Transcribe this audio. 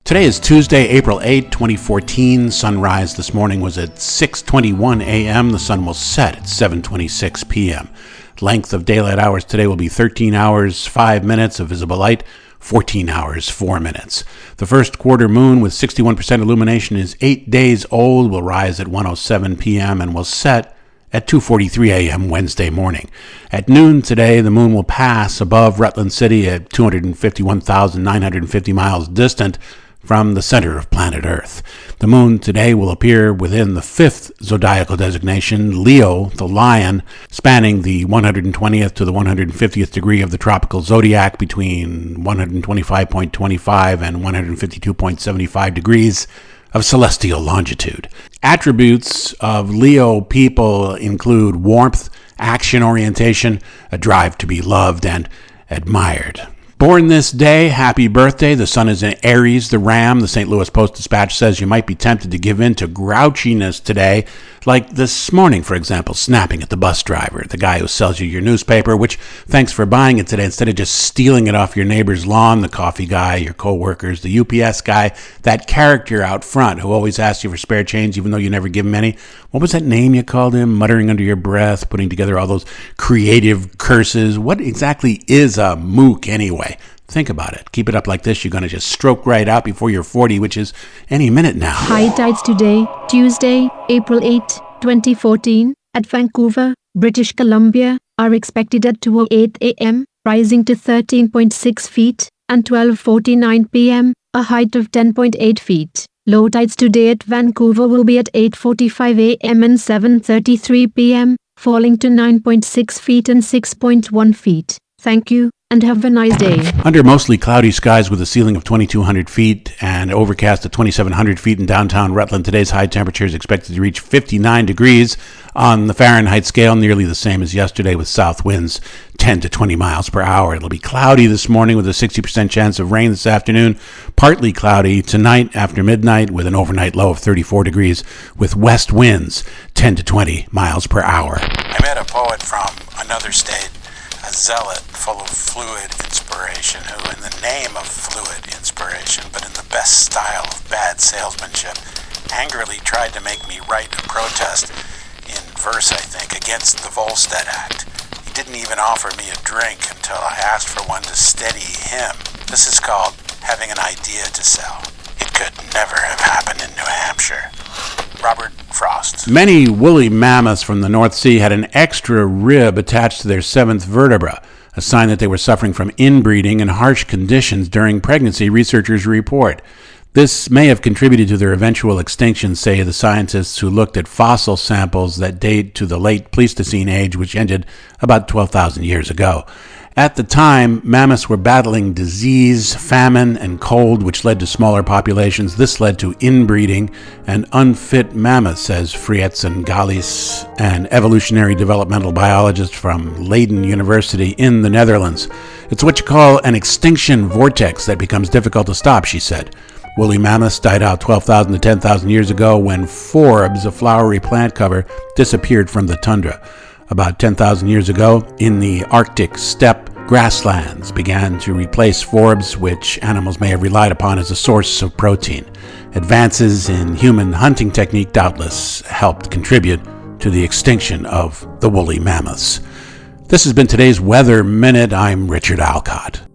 Today is Tuesday, April 8, 2014. Sunrise this morning was at 6:21 a.m. The sun will set at 7:26 p.m. Length of daylight hours today will be 13 hours, 5 minutes of visible light, 14 hours, 4 minutes. The first quarter moon with 61% illumination is 8 days old, will rise at 1:07 p.m. and will set at 2:43 a.m. Wednesday morning. At noon today, the moon will pass above Rutland City at 251,950 miles distant from the center of planet Earth. The moon today will appear within the fifth zodiacal designation, Leo, the lion, spanning the 120th to the 150th degree of the tropical zodiac between 125.25 and 152.75 degrees of celestial longitude. Attributes of Leo people include warmth, action orientation, a drive to be loved and admired. Born this day, happy birthday. The sun is in Aries, the ram. The St. Louis Post-Dispatch says you might be tempted to give in to grouchiness today, like this morning, for example, snapping at the bus driver, the guy who sells you your newspaper, which, thanks for buying it today, instead of just stealing it off your neighbor's lawn, the coffee guy, your co-workers, the UPS guy, that character out front who always asks you for spare change even though you never give him any. What was that name you called him? Muttering under your breath, putting together all those creative curses. What exactly is a mook anyway? Think about it. Keep it up like this, you're going to just stroke right out before you're 40, which is any minute now. High tides today, Tuesday, April 8, 2014, at Vancouver, British Columbia, are expected at 2:08 a.m., rising to 13.6 feet, and 12:49 p.m., a height of 10.8 feet. Low tides today at Vancouver will be at 8:45 a.m. and 7:33 p.m., falling to 9.6 feet and 6.1 feet. Thank you, and have a nice day. Under mostly cloudy skies with a ceiling of 2,200 feet and overcast at 2,700 feet in downtown Rutland, today's high temperature is expected to reach 59 degrees on the Fahrenheit scale, nearly the same as yesterday, with south winds 10 to 20 miles per hour. It'll be cloudy this morning with a 60% chance of rain this afternoon, partly cloudy tonight after midnight with an overnight low of 34 degrees with west winds 10 to 20 miles per hour. I met a poet from another state, a zealot full of fluid inspiration, who in the name of fluid inspiration, but in the best style of bad salesmanship, angrily tried to make me write a protest in verse, I think, against the Volstead Act. He didn't even offer me a drink until I asked for one to steady him. This is called having an idea to sell. It could never have happened in New Hampshire. Robert Frost. Many woolly mammoths from the North Sea had an extra rib attached to their seventh vertebra, a sign that they were suffering from inbreeding and harsh conditions during pregnancy, researchers report. This may have contributed to their eventual extinction, say the scientists who looked at fossil samples that date to the late Pleistocene age, which ended about 12,000 years ago. At the time, mammoths were battling disease, famine, and cold, which led to smaller populations. This led to inbreeding and unfit mammoths, says Friets and Gallis, an evolutionary developmental biologist from Leiden University in the Netherlands. It's what you call an extinction vortex that becomes difficult to stop, she said. Woolly mammoths died out 12,000 to 10,000 years ago when forbs, a flowery plant cover, disappeared from the tundra. About 10,000 years ago, in the Arctic steppe, grasslands began to replace forbs, which animals may have relied upon as a source of protein. Advances in human hunting technique doubtless helped contribute to the extinction of the woolly mammoths. This has been today's Weather Minute. I'm Rich Alcott.